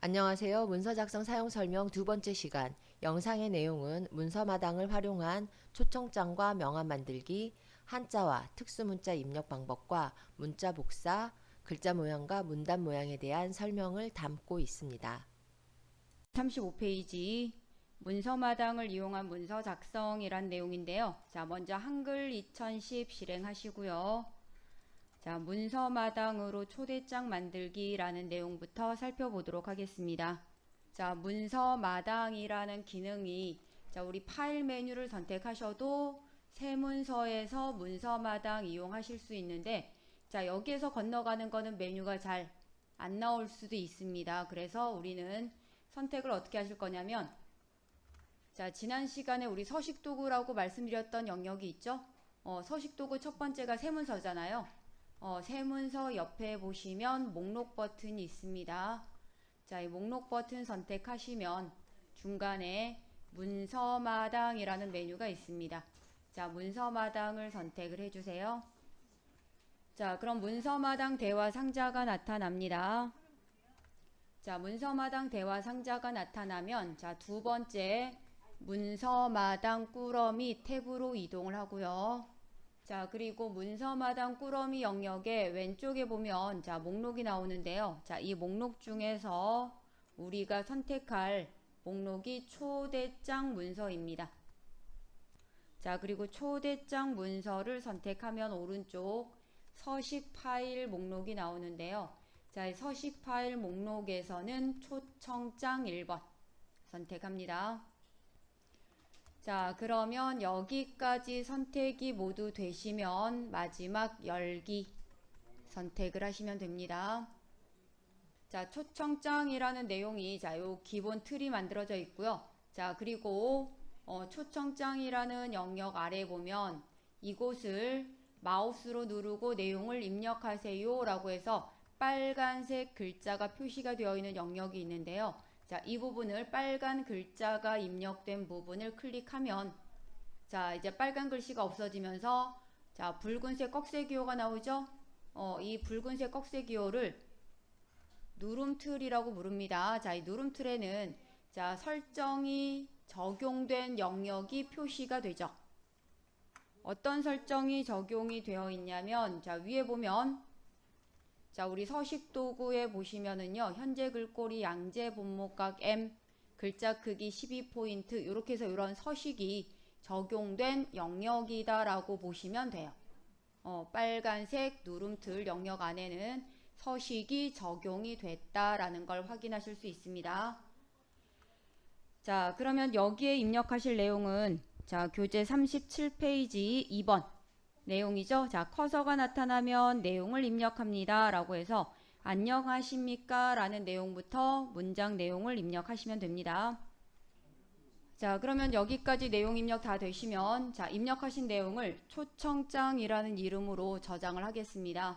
안녕하세요. 문서 작성 사용 설명 두 번째 시간. 영상의 내용은 문서 마당을 활용한 초청장과 명함 만들기, 한자와 특수문자 입력 방법과 문자 복사, 글자 모양과 문단 모양에 대한 설명을 담고 있습니다. 35페이지 문서마당을 이용한 문서 작성이란 내용인데요. 자, 먼저 한글 2010 실행하시고요. 자, 문서마당으로 초대장 만들기라는 내용부터 살펴보도록 하겠습니다. 자, 문서마당이라는 기능이 우리 파일 메뉴를 선택하셔도 새 문서에서 문서마당 이용하실 수 있는데 자, 여기에서 건너가는 거는 메뉴가 잘 안 나올 수도 있습니다. 그래서 우리는 선택을 어떻게 하실 거냐면 자, 지난 시간에 우리 서식도구라고 말씀드렸던 영역이 있죠. 서식도구 첫 번째가 세문서잖아요. 세문서 옆에 보시면 목록 버튼이 있습니다. 자, 이 목록 버튼 선택하시면 중간에 문서마당이라는 메뉴가 있습니다. 자, 문서마당을 선택을 해주세요. 자, 그럼 문서마당 대화 상자가 나타납니다. 자, 문서마당 대화 상자가 나타나면 자, 두 번째 문서마당 꾸러미 탭으로 이동을 하고요. 자, 그리고 문서마당 꾸러미 영역의 왼쪽에 보면 자, 목록이 나오는데요. 자, 이 목록 중에서 우리가 선택할 목록이 초대장 문서입니다. 자, 그리고 초대장 문서를 선택하면 오른쪽 서식 파일 목록이 나오는데요. 자, 서식 파일 목록에서는 초청장 1번 선택합니다. 자, 그러면 여기까지 선택이 모두 되시면 마지막 열기 선택을 하시면 됩니다. 자, 초청장이라는 내용이 요 기본 틀이 만들어져 있고요. 자, 그리고 초청장이라는 영역 아래 보면 이곳을 마우스로 누르고 내용을 입력하세요 라고 해서 빨간색 글자가 표시가 되어 있는 영역이 있는데요. 자, 이 부분을 빨간 글자가 입력된 부분을 클릭하면 자, 이제 빨간 글씨가 없어지면서 자, 붉은색 꺽쇠기호가 나오죠. 이 붉은색 꺽쇠기호를 누름틀이라고 부릅니다. 자, 이 누름틀에는 자, 설정이 적용된 영역이 표시가 되죠. 어떤 설정이 적용이 되어 있냐면 자, 위에 보면 자, 우리 서식도구에 보시면은요. 현재 글꼴이 양재 본목각 M 글자 크기 12포인트 이렇게 해서 이런 서식이 적용된 영역이다 라고 보시면 돼요. 빨간색 누름틀 영역 안에는 서식이 적용이 됐다라는 걸 확인하실 수 있습니다. 자, 그러면 여기에 입력하실 내용은 자, 교재 37페이지 2번 내용이죠. 자, 커서가 나타나면 내용을 입력합니다 라고 해서 안녕하십니까 라는 내용부터 문장 내용을 입력하시면 됩니다. 자, 그러면 여기까지 내용 입력 다 되시면 자, 입력하신 내용을 초청장이라는 이름으로 저장을 하겠습니다.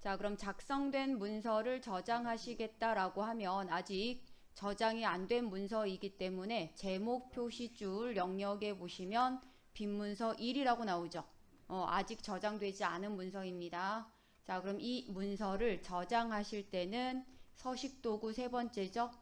자, 그럼 작성된 문서를 저장하시겠다라고 하면 아직 저장이 안 된 문서이기 때문에 제목 표시줄 영역에 보시면 빈 문서 1이라고 나오죠. 아직 저장되지 않은 문서입니다. 자, 그럼 이 문서를 저장하실 때는 서식도구 세 번째죠.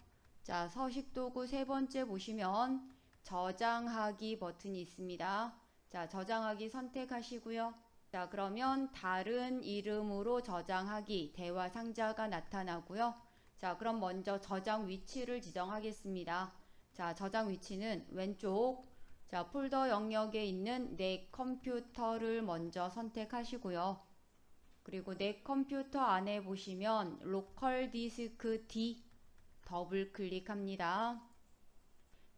자, 서식도구 세 번째 보시면 저장하기 버튼이 있습니다. 자, 저장하기 선택하시고요. 자, 그러면 다른 이름으로 저장하기 대화 상자가 나타나고요. 자, 그럼 먼저 저장 위치를 지정하겠습니다. 자, 저장 위치는 왼쪽 자, 폴더 영역에 있는 내 컴퓨터를 먼저 선택하시고요. 그리고 내 컴퓨터 안에 보시면 로컬 디스크 D 더블 클릭합니다.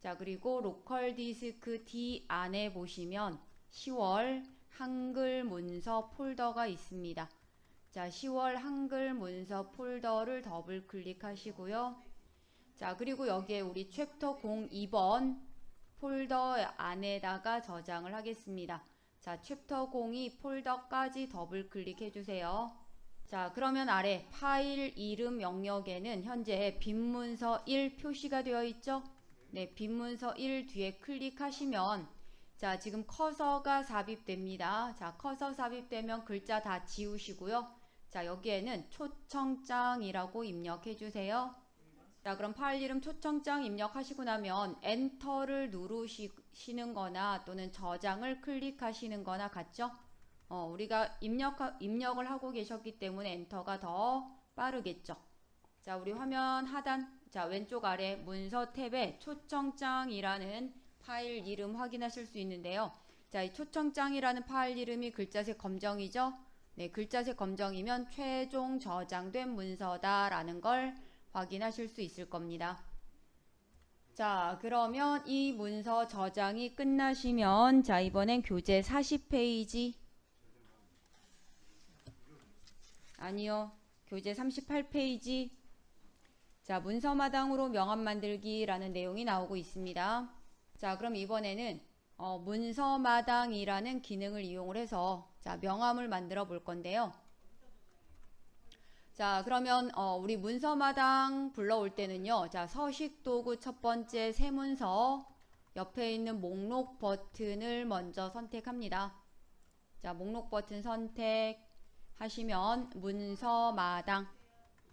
자, 그리고 로컬 디스크 D 안에 보시면 10월 한글 문서 폴더가 있습니다. 자, 10월 한글 문서 폴더를 더블 클릭하시고요. 자, 그리고 여기에 우리 챕터 02번 폴더 안에다가 저장을 하겠습니다. 자, 챕터 02 폴더까지 더블 클릭해 주세요. 자, 그러면 아래 파일 이름 영역에는 현재 빈 문서 1 표시가 되어 있죠? 네, 빈 문서 1 뒤에 클릭하시면 자, 지금 커서가 삽입됩니다. 자, 커서 삽입되면 글자 다 지우시고요. 자, 여기에는 초청장이라고 입력해 주세요. 자, 그럼 파일 이름 초청장 입력하시고 나면 엔터를 누르시는 거나 또는 저장을 클릭하시는 거나 같죠? 우리가 입력을 하고 계셨기 때문에 엔터가 더 빠르겠죠. 자, 우리 화면 하단, 자, 왼쪽 아래 문서 탭에 초청장이라는 파일 이름 확인하실 수 있는데요. 자, 이 초청장이라는 파일 이름이 글자색 검정이죠? 네, 글자색 검정이면 최종 저장된 문서다라는 걸 확인하실 수 있을 겁니다. 자, 그러면 이 문서 저장이 끝나시면 자, 이번엔 교재 40페이지 아니요. 교재 38페이지 자, 문서마당으로 명함 만들기라는 내용이 나오고 있습니다. 자, 그럼 이번에는 문서마당이라는 기능을 이용을 해서 자, 명함을 만들어 볼 건데요. 자, 그러면 우리 문서마당 불러올 때는요. 자, 서식도구 첫 번째 세문서 옆에 있는 목록 버튼을 먼저 선택합니다. 자, 목록 버튼 선택하시면 문서마당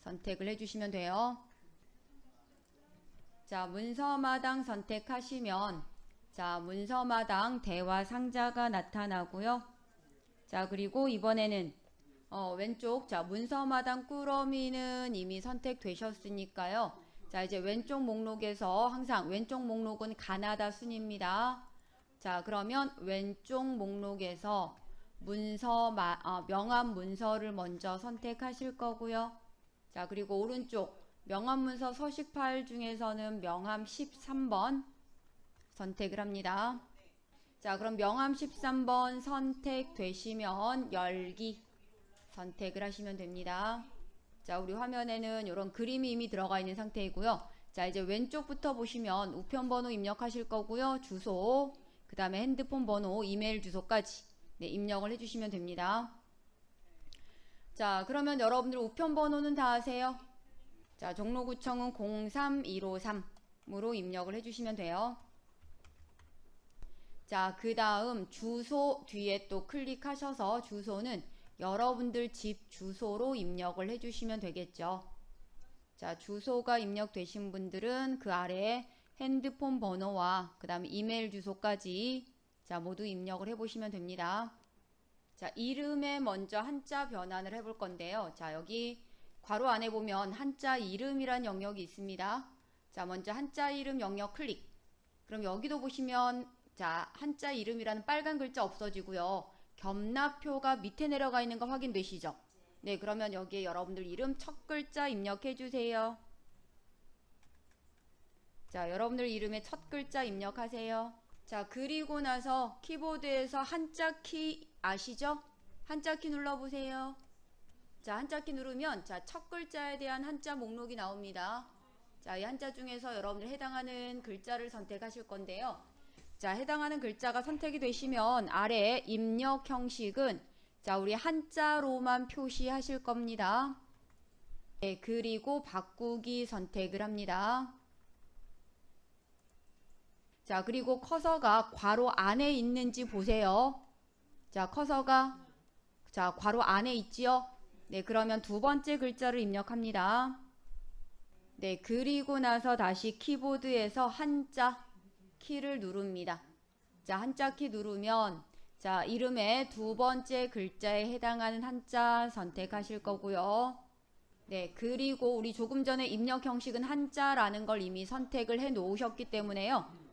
선택을 해주시면 돼요. 자, 문서마당 선택하시면 자, 문서마당 대화 상자가 나타나고요. 자, 그리고 이번에는 왼쪽 자, 문서마당 꾸러미는 이미 선택되셨으니까요. 자, 이제 왼쪽 목록에서 항상 왼쪽 목록은 가나다 순입니다. 자, 그러면 왼쪽 목록에서 명함 문서를 먼저 선택하실 거고요. 자, 그리고 오른쪽 명함 문서 서식 파일 중에서는 명함 13번 선택을 합니다. 자, 그럼 명함 13번 선택되시면 열기 선택을 하시면 됩니다. 자, 우리 화면에는 이런 그림이 이미 들어가 있는 상태이고요. 자, 이제 왼쪽부터 보시면 우편 번호 입력하실 거고요. 주소, 그 다음에 핸드폰 번호, 이메일 주소까지 네, 입력을 해주시면 됩니다. 자, 그러면 여러분들 우편 번호는 다 아세요? 자, 종로구청은 03153으로 입력을 해주시면 돼요. 자, 그 다음 주소 뒤에 또 클릭하셔서 주소는 여러분들 집 주소로 입력을 해주시면 되겠죠. 자, 주소가 입력되신 분들은 그 아래에 핸드폰 번호와 그 다음에 이메일 주소까지 자, 모두 입력을 해보시면 됩니다. 자, 이름에 먼저 한자 변환을 해볼 건데요. 자, 여기 괄호 안에 보면 한자 이름이란 영역이 있습니다. 자, 먼저 한자 이름 영역 클릭. 그럼 여기도 보시면 자, 한자 이름이라는 빨간 글자 없어지고요. 겸납표가 밑에 내려가 있는 거 확인되시죠? 네, 그러면 여기에 여러분들 이름 첫 글자 입력해 주세요. 자, 여러분들 이름의 첫 글자 입력하세요. 자, 그리고 나서 키보드에서 한자 키 아시죠? 한자 키 눌러보세요. 자, 한자 키 누르면 자, 첫 글자에 대한 한자 목록이 나옵니다. 자, 이 한자 중에서 여러분들 해당하는 글자를 선택하실 건데요. 자, 해당하는 글자가 선택이 되시면 아래 입력 형식은 자, 우리 한자로만 표시하실 겁니다. 네, 그리고 바꾸기 선택을 합니다. 자, 그리고 커서가 괄호 안에 있는지 보세요. 자, 커서가 자, 괄호 안에 있지요? 네, 그러면 두 번째 글자를 입력합니다. 네, 그리고 나서 다시 키보드에서 한자 키를 누릅니다. 자, 한자 키 누르면 자, 이름의 두 번째 글자에 해당하는 한자 선택하실 거고요. 네, 그리고 우리 조금 전에 입력 형식은 한자라는 걸 이미 선택을 해 놓으셨기 때문에요.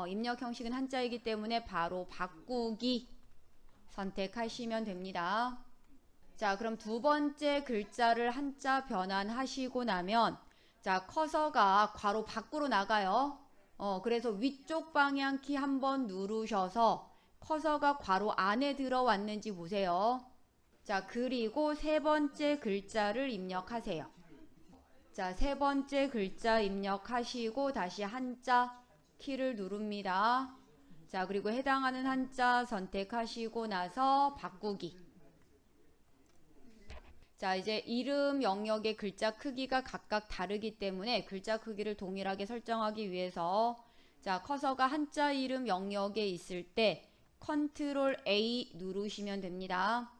입력 형식은 한자이기 때문에 바로 바꾸기 선택하시면 됩니다. 자, 그럼 두 번째 글자를 한자 변환하시고 나면 자, 커서가 괄호 밖으로 나가요. 그래서 위쪽 방향 키 한번 누르셔서 커서가 괄호 안에 들어왔는지 보세요. 자, 그리고 세 번째 글자를 입력하세요. 자, 세 번째 글자 입력하시고 다시 한자 키를 누릅니다. 자, 그리고 해당하는 한자 선택하시고 나서 바꾸기. 자, 이제 이름 영역의 글자 크기가 각각 다르기 때문에 글자 크기를 동일하게 설정하기 위해서 자, 커서가 한자 이름 영역에 있을 때 컨트롤 A 누르시면 됩니다.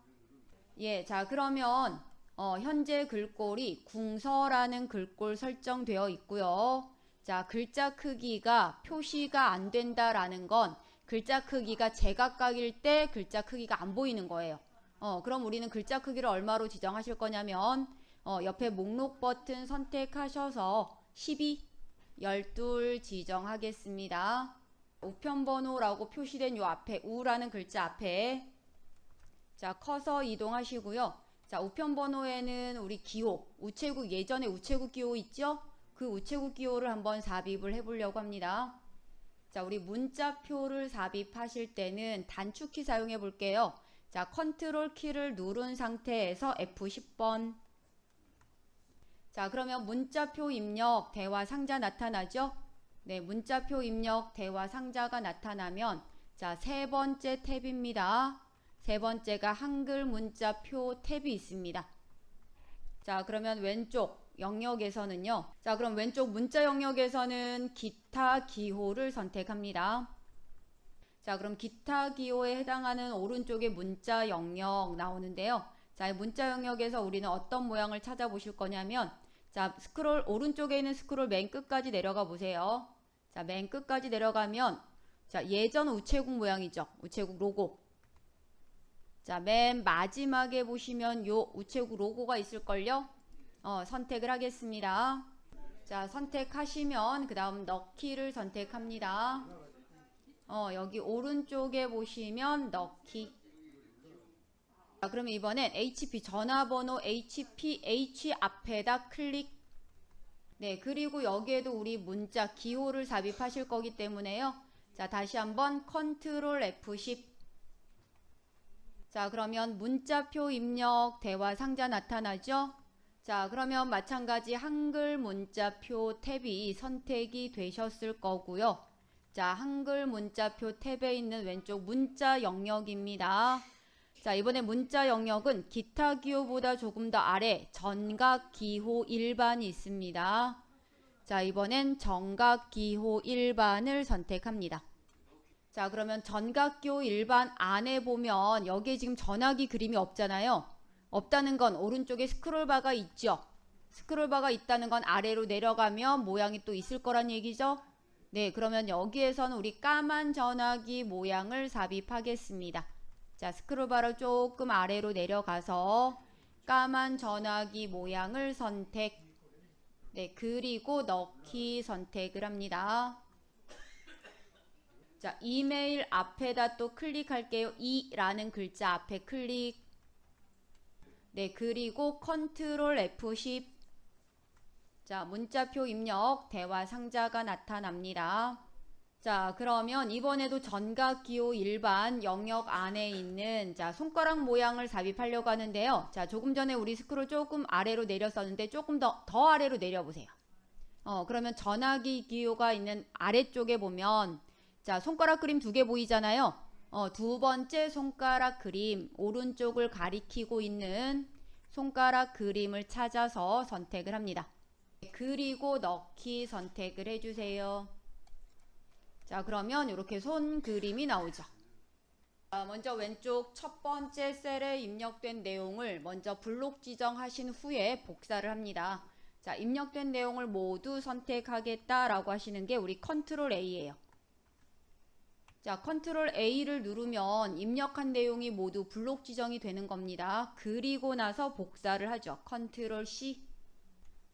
예, 자, 그러면 현재 글꼴이 궁서라는 글꼴 설정되어 있고요. 자, 글자 크기가 표시가 안 된다라는 건 글자 크기가 제각각일 때 글자 크기가 안 보이는 거예요. 그럼 우리는 글자 크기를 얼마로 지정하실 거냐면 옆에 목록 버튼 선택하셔서 12, 12 지정하겠습니다. 우편번호라고 표시된 요 앞에 우라는 글자 앞에 자 커서 이동하시고요. 자 우편번호에는 우리 기호 우체국 예전에 우체국 기호 있죠? 그 우체국 기호를 한번 삽입을 해보려고 합니다. 자 우리 문자표를 삽입하실 때는 단축키 사용해 볼게요. 자 컨트롤 키를 누른 상태에서 F10번. 자 그러면 문자표 입력 대화 상자 나타나죠? 네, 문자표 입력 대화 상자가 나타나면 자, 세 번째 탭입니다. 세 번째가 한글 문자표 탭이 있습니다. 자, 그러면 왼쪽 영역에서는요. 자, 그럼 왼쪽 문자 영역에서는 기타 기호를 선택합니다. 자, 그럼 기타 기호에 해당하는 오른쪽에 문자 영역 나오는데요. 자, 문자 영역에서 우리는 어떤 모양을 찾아보실 거냐면 자, 스크롤 오른쪽에 있는 스크롤 맨 끝까지 내려가 보세요. 자, 맨 끝까지 내려가면 자, 예전 우체국 모양이죠. 우체국 로고. 자, 맨 마지막에 보시면 요 우체국 로고가 있을걸요. 선택을 하겠습니다. 자, 선택하시면 그 다음 넣기를 선택합니다. 여기 오른쪽에 보시면 넣기. 자, 그러면 이번엔 HP 전화번호 HPH 앞에다 클릭. 네, 그리고 여기에도 우리 문자 기호를 삽입하실 거기 때문에요. 자, 다시 한번 컨트롤 F10. 자, 그러면 문자표 입력 대화 상자 나타나죠? 자, 그러면 마찬가지 한글 문자표 탭이 선택이 되셨을 거고요. 자, 한글 문자표 탭에 있는 왼쪽 문자 영역입니다. 자, 이번에 문자 영역은 기타 기호보다 조금 더 아래 정각 기호 일반이 있습니다. 자, 이번엔 정각 기호 일반을 선택합니다. 자, 그러면 정각 기호 일반 안에 보면 여기에 지금 전화기 그림이 없잖아요. 없다는 건 오른쪽에 스크롤바가 있죠. 스크롤바가 있다는 건 아래로 내려가면 모양이 또 있을 거란 얘기죠. 네, 그러면 여기에서는 우리 까만 전화기 모양을 삽입하겠습니다. 자, 스크롤바로 조금 아래로 내려가서 까만 전화기 모양을 선택. 네, 그리고 넣기 선택을 합니다. 자, 이메일 앞에다 또 클릭할게요. 이라는 글자 앞에 클릭. 네, 그리고 컨트롤 F10. 자, 문자표 입력 대화 상자가 나타납니다. 자, 그러면 이번에도 정각 기호 일반 영역 안에 있는 자, 손가락 모양을 삽입하려고 하는데요. 자, 조금 전에 우리 스크롤 조금 아래로 내렸었는데 조금 더 아래로 내려보세요. 그러면 전화기 기호가 있는 아래쪽에 보면 자, 손가락 그림 두 개 보이잖아요. 두 번째 손가락 그림 오른쪽을 가리키고 있는 손가락 그림을 찾아서 선택을 합니다. 그리고 넣기 선택을 해주세요. 자, 그러면 이렇게 손 그림이 나오죠. 먼저 왼쪽 첫 번째 셀에 입력된 내용을 먼저 블록 지정하신 후에 복사를 합니다. 자, 입력된 내용을 모두 선택하겠다라고 하시는 게 우리 컨트롤 A예요. 자, 컨트롤 A를 누르면 입력한 내용이 모두 블록 지정이 되는 겁니다. 그리고 나서 복사를 하죠. 컨트롤 C.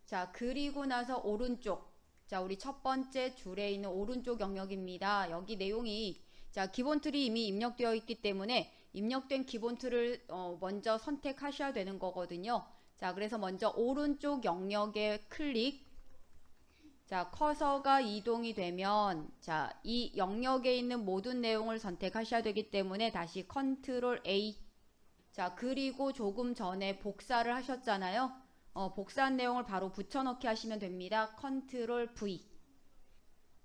자, 그리고 나서 오른쪽. 자, 우리 첫 번째 줄에 있는 오른쪽 영역입니다. 여기 내용이 자, 기본 틀이 이미 입력되어 있기 때문에 입력된 기본 틀을 먼저 선택하셔야 되는 거거든요. 자, 그래서 먼저 오른쪽 영역에 클릭. 자, 커서가 이동이 되면 자, 이 영역에 있는 모든 내용을 선택하셔야 되기 때문에 다시 컨트롤 A. 자, 그리고 조금 전에 복사를 하셨잖아요. 복사한 내용을 바로 붙여넣기 하시면 됩니다. 컨트롤 V.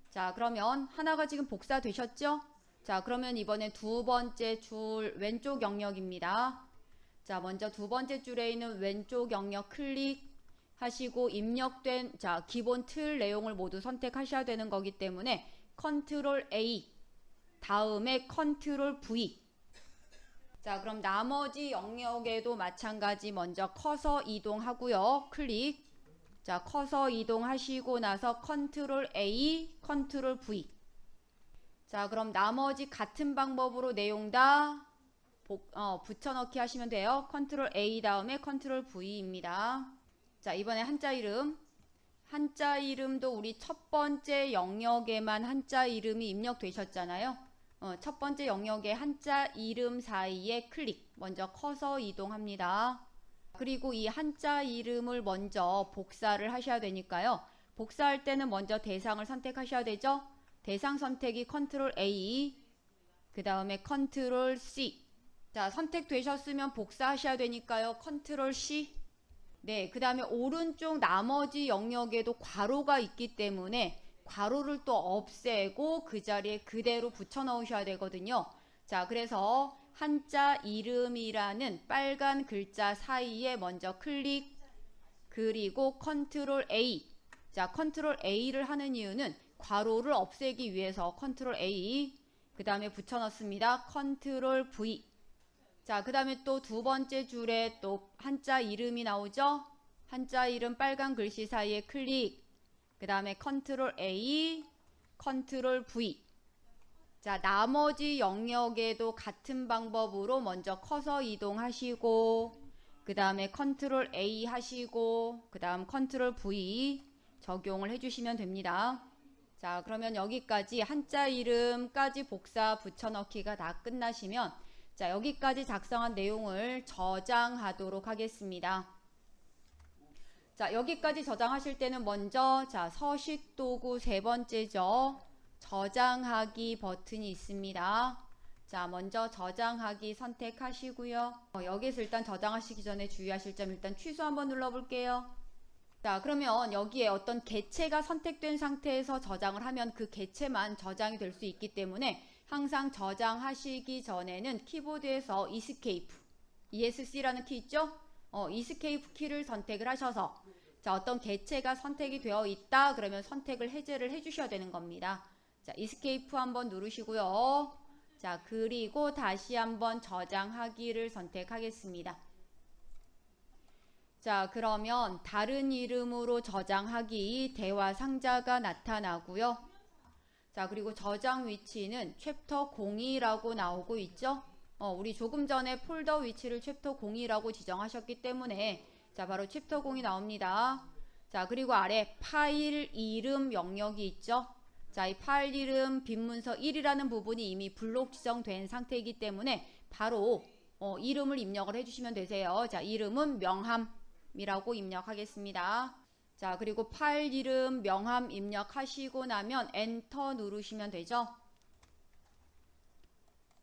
자, 그러면 하나가 지금 복사되셨죠? 자, 그러면 이번에 두 번째 줄 왼쪽 영역입니다. 자, 먼저 두 번째 줄에 있는 왼쪽 영역 클릭 하시고 입력된 자, 기본 틀 내용을 모두 선택하셔야 되는 거기 때문에 컨트롤 A 다음에 컨트롤 V. 자, 그럼 나머지 영역에도 마찬가지 먼저 커서 이동하고요. 클릭. 자, 커서 이동하시고 나서 컨트롤 A, 컨트롤 V. 자, 그럼 나머지 같은 방법으로 내용 다 붙여넣기 하시면 돼요. 컨트롤 A 다음에 컨트롤 V입니다. 자, 이번에 한자 이름. 한자 이름도 우리 첫 번째 영역에만 한자 이름이 입력되셨잖아요. 첫 번째 영역의 한자 이름 사이에 클릭. 먼저 커서 이동합니다. 그리고 이 한자 이름을 먼저 복사를 하셔야 되니까요. 복사할 때는 먼저 대상을 선택하셔야 되죠. 대상 선택이 컨트롤 A, 그 다음에 컨트롤 C. 자, 선택되셨으면 복사하셔야 되니까요. 컨트롤 C. 네, 그 다음에 오른쪽 나머지 영역에도 괄호가 있기 때문에 괄호를 또 없애고 그 자리에 그대로 붙여 넣으셔야 되거든요. 자, 그래서 한자 이름이라는 빨간 글자 사이에 먼저 클릭, 그리고 컨트롤 A. 자, 컨트롤 A를 하는 이유는 괄호를 없애기 위해서 컨트롤 A, 그 다음에 붙여 넣습니다. 컨트롤 V. 자, 그 다음에 또 두 번째 줄에 또 한자 이름이 나오죠. 한자 이름 빨간 글씨 사이에 클릭, 그 다음에 컨트롤 A, 컨트롤 V. 자, 나머지 영역에도 같은 방법으로 먼저 커서 이동하시고, 그 다음에 컨트롤 A 하시고, 그 다음 컨트롤 V 적용을 해주시면 됩니다. 자, 그러면 여기까지 한자 이름까지 복사 붙여넣기가 다 끝나시면, 자, 여기까지 작성한 내용을 저장하도록 하겠습니다. 자, 여기까지 저장하실 때는 먼저, 자, 서식 도구 세 번째죠. 저장하기 버튼이 있습니다. 자, 먼저 저장하기 선택하시고요. 여기서 일단 저장하시기 전에 주의하실 점 일단 취소 한번 눌러볼게요. 자, 그러면 여기에 어떤 개체가 선택된 상태에서 저장을 하면 그 개체만 저장이 될 수 있기 때문에 항상 저장하시기 전에는 키보드에서 Escape, ESC라는 키 있죠? Escape 키를 선택을 하셔서 자, 어떤 개체가 선택이 되어 있다 그러면 선택을 해제를 해주셔야 되는 겁니다. 자, Escape 한번 누르시고요. 자, 그리고 다시 한번 저장하기를 선택하겠습니다. 자, 그러면 다른 이름으로 저장하기 대화 상자가 나타나고요. 자, 그리고 저장 위치는 챕터 02라고 나오고 있죠. 우리 조금 전에 폴더 위치를 챕터 02라고 지정하셨기 때문에 자, 바로 챕터 02 나옵니다. 자, 그리고 아래 파일 이름 영역이 있죠. 자, 이 파일 이름 빈문서 1이라는 부분이 이미 블록 지정된 상태이기 때문에 바로 이름을 입력을 해주시면 되세요. 자, 이름은 명함이라고 입력하겠습니다. 자, 그리고 파일 이름 명함 입력하시고 나면 엔터 누르시면 되죠.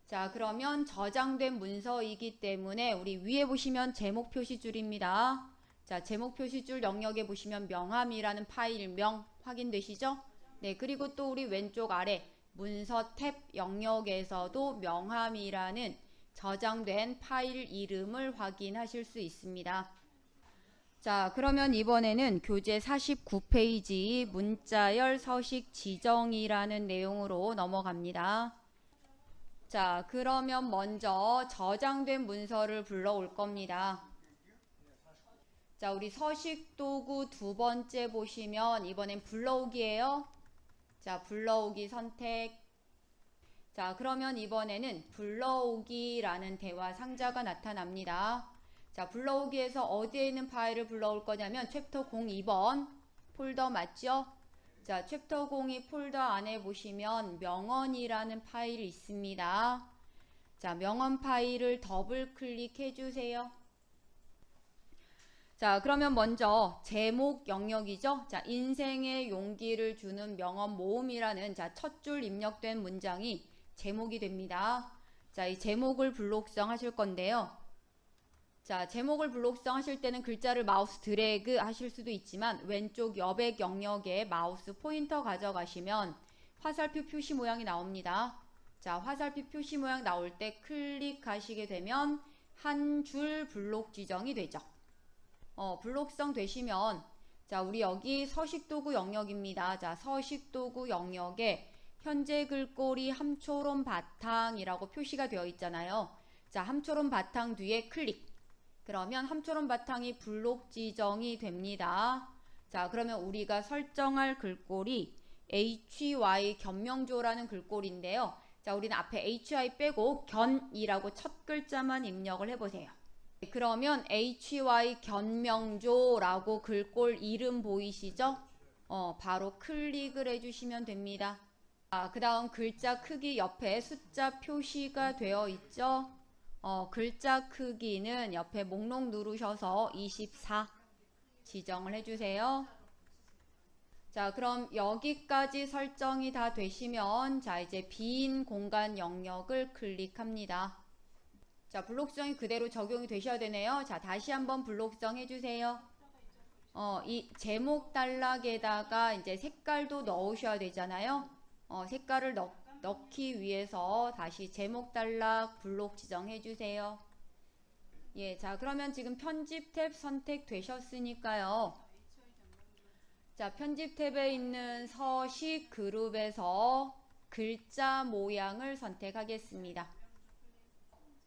자, 그러면 저장된 문서이기 때문에 우리 위에 보시면 제목 표시줄입니다. 자, 제목 표시줄 영역에 보시면 명함이라는 파일명 확인되시죠? 네, 그리고 또 우리 왼쪽 아래 문서 탭 영역에서도 명함이라는 저장된 파일 이름을 확인하실 수 있습니다. 자, 그러면 이번에는 교재 49페이지 문자열 서식 지정이라는 내용으로 넘어갑니다. 자, 그러면 먼저 저장된 문서를 불러올 겁니다. 자, 우리 서식 도구 두 번째 보시면 이번엔 불러오기예요. 자, 불러오기 선택. 자, 그러면 이번에는 불러오기라는 대화 상자가 나타납니다. 자, 불러오기에서 어디에 있는 파일을 불러올 거냐면 챕터 02번 폴더 맞죠? 자, 챕터 02 폴더 안에 보시면 명언이라는 파일이 있습니다. 자, 명언 파일을 더블 클릭해 주세요. 자, 그러면 먼저 제목 영역이죠. 자, 인생의 용기를 주는 명언 모음이라는 자, 첫 줄 입력된 문장이 제목이 됩니다. 자, 이 제목을 블록성 하실 건데요. 자, 제목을 블록성 하실 때는 글자를 마우스 드래그 하실 수도 있지만 왼쪽 여백 영역에 마우스 포인터 가져가시면 화살표 표시 모양이 나옵니다. 자, 화살표 표시 모양 나올 때 클릭하시게 되면 한 줄 블록 지정이 되죠. 블록성 되시면 자, 우리 여기 서식도구 영역입니다. 자, 서식도구 영역에 현재 글꼴이 함초롬 바탕이라고 표시가 되어 있잖아요. 자, 함초롬 바탕 뒤에 클릭. 그러면 함초롬 바탕이 블록 지정이 됩니다. 자, 그러면 우리가 설정할 글꼴이 HY 견명조라는 글꼴인데요. 자, 우리는 앞에 HY 빼고 견이라고 첫 글자만 입력을 해보세요. 그러면 HY 견명조라고 글꼴 이름 보이시죠? 바로 클릭을 해주시면 됩니다. 그 다음 글자 크기 옆에 숫자 표시가 되어 있죠? 글자 크기는 옆에 목록 누르셔서 24 지정을 해주세요. 자, 그럼 여기까지 설정이 다 되시면 자, 이제 빈 공간 영역을 클릭합니다. 자, 블록 수정이 그대로 적용이 되셔야 되네요. 자, 다시 한번 블록 수정 해주세요. 이 제목 단락에다가 이제 색깔도 넣으셔야 되잖아요. 색깔을 넣기 위해서 다시 제목 단락 블록 지정해 주세요. 예, 자, 그러면 지금 편집 탭 선택되셨으니까요. 자, 편집 탭에 있는 서식 그룹에서 글자 모양을 선택하겠습니다.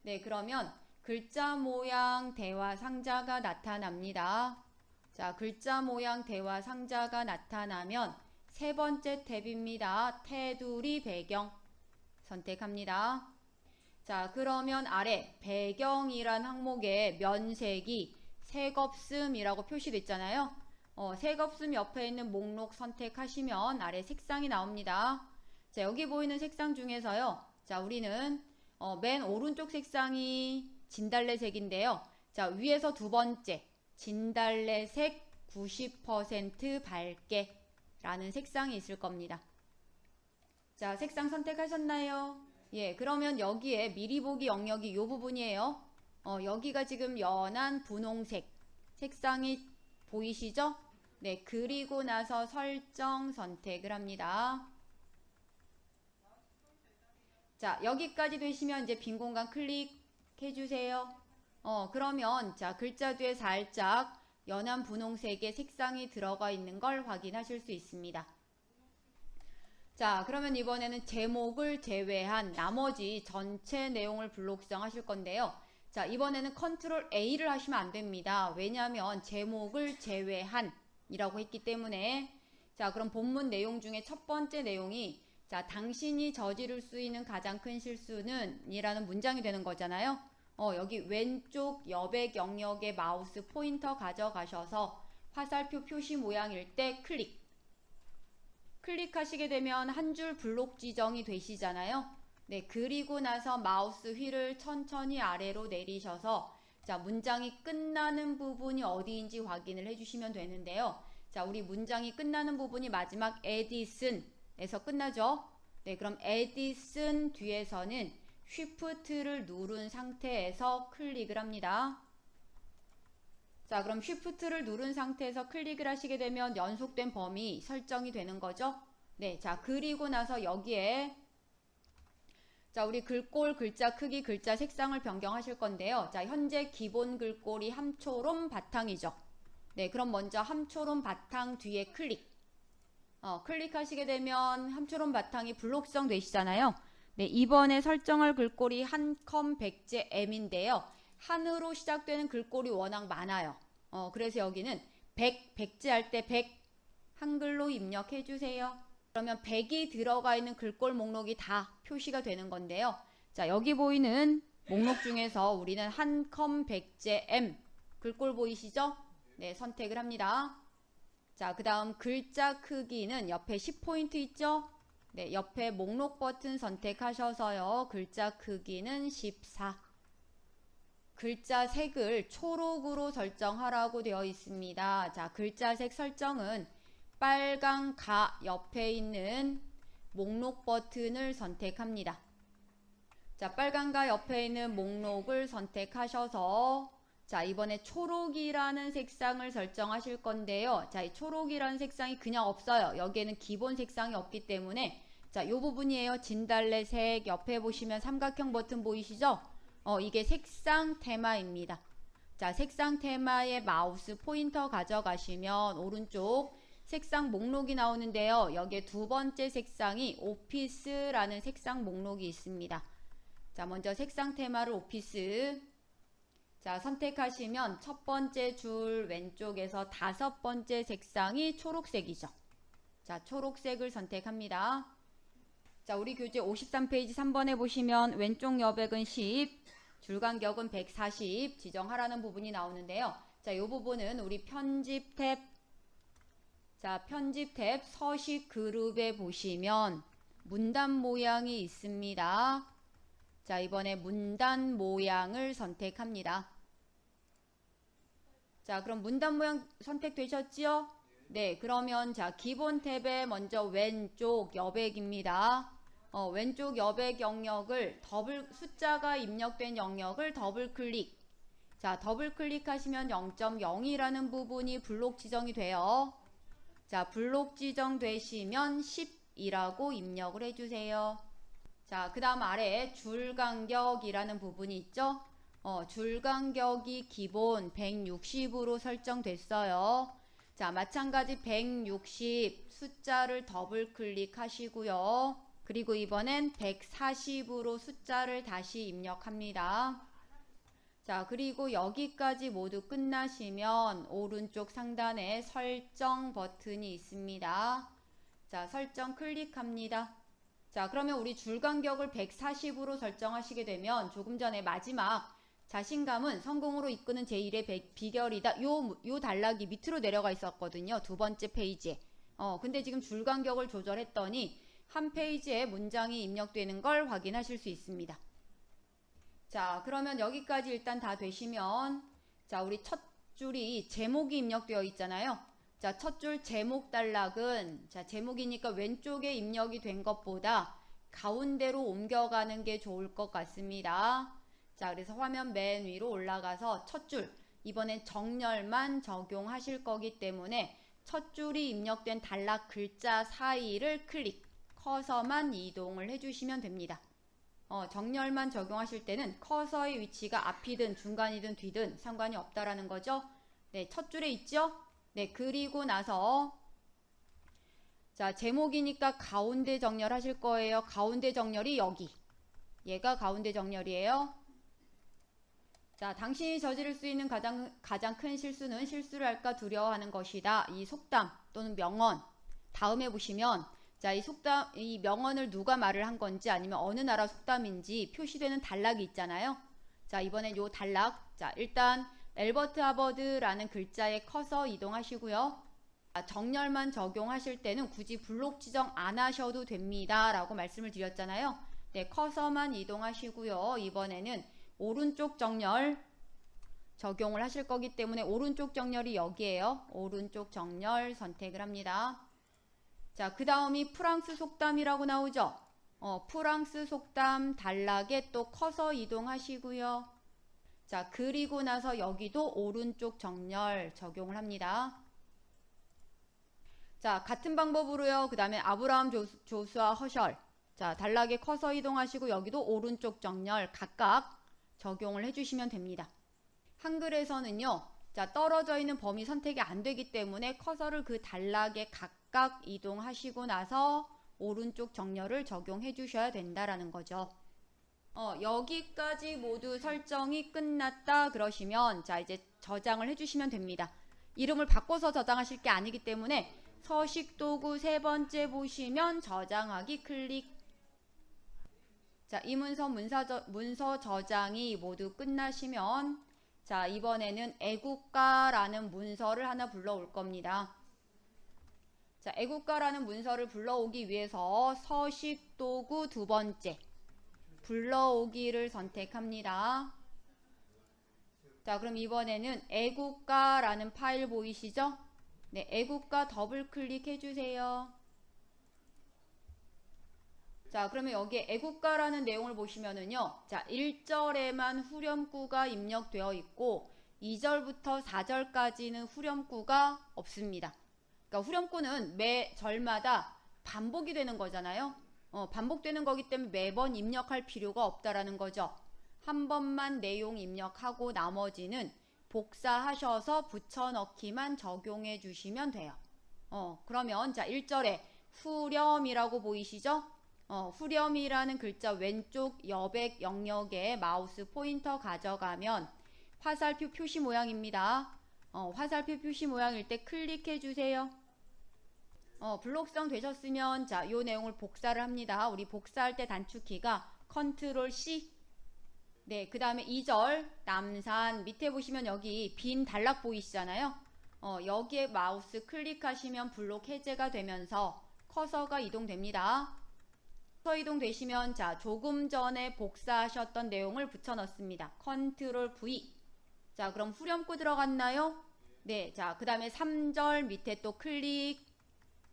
네, 그러면 글자 모양 대화 상자가 나타납니다. 자, 글자 모양 대화 상자가 나타나면 세 번째 탭입니다. 테두리 배경 선택합니다. 자, 그러면 아래 배경이란 항목에 면색이 색없음이라고 표시되어 있잖아요. 색없음 옆에 있는 목록 선택하시면 아래 색상이 나옵니다. 자, 여기 보이는 색상 중에서요. 자, 우리는 맨 오른쪽 색상이 진달래색인데요. 자, 위에서 두 번째 진달래색 90% 밝게 라는 색상이 있을 겁니다. 자, 색상 선택하셨나요? 예, 그러면 여기에 미리 보기 영역이 이 부분이에요. 여기가 지금 연한 분홍색 색상이 보이시죠? 네, 그리고 나서 설정 선택을 합니다. 자, 여기까지 되시면 이제 빈 공간 클릭해 주세요. 그러면 자, 글자 뒤에 살짝 연한 분홍색의 색상이 들어가 있는 걸 확인하실 수 있습니다. 자, 그러면 이번에는 제목을 제외한 나머지 전체 내용을 블록 수정하실 건데요. 자, 이번에는 컨트롤 A를 하시면 안 됩니다. 왜냐하면 제목을 제외한 이라고 했기 때문에. 자, 그럼 본문 내용 중에 첫 번째 내용이 자, 당신이 저지를 수 있는 가장 큰 실수는 이라는 문장이 되는 거잖아요. 여기 왼쪽 여백 영역에 마우스 포인터 가져가셔서 화살표 표시 모양일 때 클릭하시게 되면 한 줄 블록 지정이 되시잖아요. 네, 그리고 나서 마우스 휠을 천천히 아래로 내리셔서 자, 문장이 끝나는 부분이 어디인지 확인을 해주시면 되는데요. 자, 우리 문장이 끝나는 부분이 마지막 에디슨에서 끝나죠. 네, 그럼 에디슨 뒤에서는 쉬프트를 누른 상태에서 클릭을 합니다. 자, 그럼 쉬프트를 누른 상태에서 클릭을 하시게 되면 연속된 범위 설정이 되는 거죠. 네, 자, 그리고 나서 여기에 자, 우리 글꼴, 글자 크기, 글자 색상을 변경하실 건데요. 자, 현재 기본 글꼴이 함초롬 바탕이죠. 네, 그럼 먼저 함초롬 바탕 뒤에 클릭하시게 되면 함초롬 바탕이 블록성 되시잖아요. 네, 이번에 설정할 글꼴이 한컴 백제 M인데요. 한으로 시작되는 글꼴이 워낙 많아요. 그래서 여기는 백제 할 때 100 한글로 입력해 주세요. 그러면 100이 들어가 있는 글꼴 목록이 다 표시가 되는 건데요. 자, 여기 보이는 목록 중에서 우리는 한컴 백제 M 글꼴 보이시죠? 네, 선택을 합니다. 자, 그 다음 글자 크기는 옆에 10포인트 있죠? 네, 옆에 목록 버튼 선택하셔서요. 글자 크기는 14. 글자 색을 초록으로 설정하라고 되어 있습니다. 자, 글자 색 설정은 빨간 가 옆에 있는 목록 버튼을 선택합니다. 자, 빨간 가 옆에 있는 목록을 선택하셔서 자, 이번에 초록이라는 색상을 설정하실 건데요. 자, 이 초록이라는 색상이 그냥 없어요. 여기에는 기본 색상이 없기 때문에 자, 요 부분이에요. 진달래색 옆에 보시면 삼각형 버튼 보이시죠? 이게 색상 테마입니다. 자, 색상 테마에 마우스 포인터 가져가시면 오른쪽 색상 목록이 나오는데요. 여기에 두 번째 색상이 오피스라는 색상 목록이 있습니다. 자, 먼저 색상 테마를 오피스. 자, 선택하시면 첫 번째 줄 왼쪽에서 다섯 번째 색상이 초록색이죠. 자, 초록색을 선택합니다. 자, 우리 교재 53페이지 3번에 보시면 왼쪽 여백은 10, 줄 간격은 140 지정하라는 부분이 나오는데요. 자, 이 부분은 우리 편집 탭, 자, 편집 탭 서식 그룹에 보시면 문단 모양이 있습니다. 자, 이번에 문단 모양을 선택합니다. 자, 그럼 문단 모양 선택되셨지요? 네, 그러면 자, 기본 탭에 먼저 왼쪽 여백입니다. 왼쪽 여백 영역을 숫자가 입력된 영역을 더블 클릭. 자, 더블 클릭하시면 0.0이라는 부분이 블록 지정이 돼요. 자, 블록 지정되시면 10이라고 입력을 해주세요. 자, 그 다음 아래 줄 간격이라는 부분이 있죠. 줄 간격이 기본 160으로 설정됐어요. 자, 마찬가지 160 숫자를 더블 클릭하시고요. 그리고 이번엔 140으로 숫자를 다시 입력합니다. 자, 그리고 여기까지 모두 끝나시면 오른쪽 상단에 설정 버튼이 있습니다. 자, 설정 클릭합니다. 자, 그러면 우리 줄 간격을 140으로 설정하시게 되면 조금 전에 마지막 자신감은 성공으로 이끄는 제1의 비결이다. 요 단락이 밑으로 내려가 있었거든요. 두 번째 페이지에. 근데 지금 줄 간격을 조절했더니 한 페이지에 문장이 입력되는 걸 확인하실 수 있습니다. 자, 그러면 여기까지 일단 다 되시면 자, 우리 첫 줄이 제목이 입력되어 있잖아요. 자, 첫 줄 제목 단락은 자, 제목이니까 왼쪽에 입력이 된 것보다 가운데로 옮겨가는 게 좋을 것 같습니다. 자, 그래서 화면 맨 위로 올라가서 첫 줄, 이번엔 정렬만 적용하실 거기 때문에 첫 줄이 입력된 단락 글자 사이를 클릭, 커서만 이동을 해주시면 됩니다. 정렬만 적용하실 때는 커서의 위치가 앞이든 중간이든 뒤든 상관이 없다라는 거죠. 네, 첫 줄에 있죠? 네, 그리고 나서 자, 제목이니까 가운데 정렬하실 거예요. 가운데 정렬이 여기. 얘가 가운데 정렬이에요. 자, 당신이 저지를 수 있는 가장 큰 실수는 실수를 할까 두려워하는 것이다. 이 속담 또는 명언. 다음에 보시면 자, 이 명언을 누가 말을 한 건지 아니면 어느 나라 속담인지 표시되는 단락이 있잖아요. 자, 이번엔 요 단락. 자, 일단 엘버트 하버드라는 글자에 커서 이동하시고요. 자, 정렬만 적용하실 때는 굳이 블록 지정 안 하셔도 됩니다. 라고 말씀을 드렸잖아요. 네, 커서만 이동하시고요. 이번에는 오른쪽 정렬 적용을 하실 거기 때문에 오른쪽 정렬이 여기에요. 오른쪽 정렬 선택을 합니다. 자, 그 다음이 프랑스 속담이라고 나오죠. 프랑스 속담 단락에 또 커서 이동하시고요. 자, 그리고 나서 여기도 오른쪽 정렬 적용을 합니다. 자, 같은 방법으로요. 그 다음에 아브라함 조수아 허셜. 자, 단락에 커서 이동하시고 여기도 오른쪽 정렬 각각 적용을 해주시면 됩니다. 한글에서는요. 자, 떨어져 있는 범위 선택이 안 되기 때문에 커서를 그 단락에 각각 이동하시고 나서 오른쪽 정렬을 적용해 주셔야 된다라는 거죠. 여기까지 모두 설정이 끝났다 그러시면 자, 이제 저장을 해주시면 됩니다. 이름을 바꿔서 저장하실 게 아니기 때문에 서식도구 세 번째 보시면 저장하기 클릭. 자, 이 문서 저장이 모두 끝나시면 자, 이번에는 애국가라는 문서를 하나 불러올 겁니다. 자, 애국가라는 문서를 불러오기 위해서 서식도구 두 번째 불러오기를 선택합니다. 자, 그럼 이번에는 애국가라는 파일 보이시죠? 네, 애국가 더블 클릭해 주세요. 자, 그러면 여기에 애국가라는 내용을 보시면은요. 자, 1절에만 후렴구가 입력되어 있고 2절부터 4절까지는 후렴구가 없습니다. 그러니까 후렴구는 매 절마다 반복이 되는 거잖아요. 반복되는 거기 때문에 매번 입력할 필요가 없다라는 거죠. 한 번만 내용 입력하고 나머지는 복사하셔서 붙여넣기만 적용해 주시면 돼요. 그러면 자, 1절에 후렴이라고 보이시죠? 후렴이라는 글자 왼쪽 여백 영역에 마우스 포인터 가져가면 화살표 표시 모양입니다. 화살표 표시 모양일 때 클릭해 주세요. 블록성 되셨으면 자, 요 내용을 복사를 합니다. 우리 복사할 때 단축키가 컨트롤 C. 네, 그 다음에 2절 남산 밑에 보시면 여기 빈 단락 보이시잖아요. 여기에 마우스 클릭하시면 블록 해제가 되면서 커서가 이동됩니다. 커서 이동되시면 자, 조금 전에 복사하셨던 내용을 붙여 넣습니다. 컨트롤 V. 자, 그럼 후렴구 들어갔나요? 네, 자, 그 다음에 3절 밑에 또 클릭,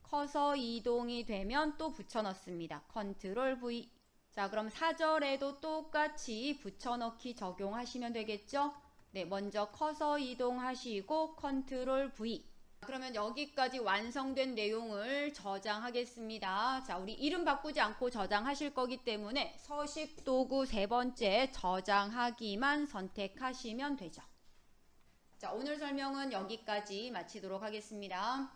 커서 이동이 되면 또 붙여 넣습니다. 컨트롤 V. 자, 그럼 4절에도 똑같이 붙여넣기 적용하시면 되겠죠? 네, 먼저 커서 이동하시고 컨트롤 V. 그러면 여기까지 완성된 내용을 저장하겠습니다. 자, 우리 이름 바꾸지 않고 저장하실 거기 때문에 서식 도구 3번째 저장하기만 선택하시면 되죠. 자, 오늘 설명은 여기까지 마치도록 하겠습니다.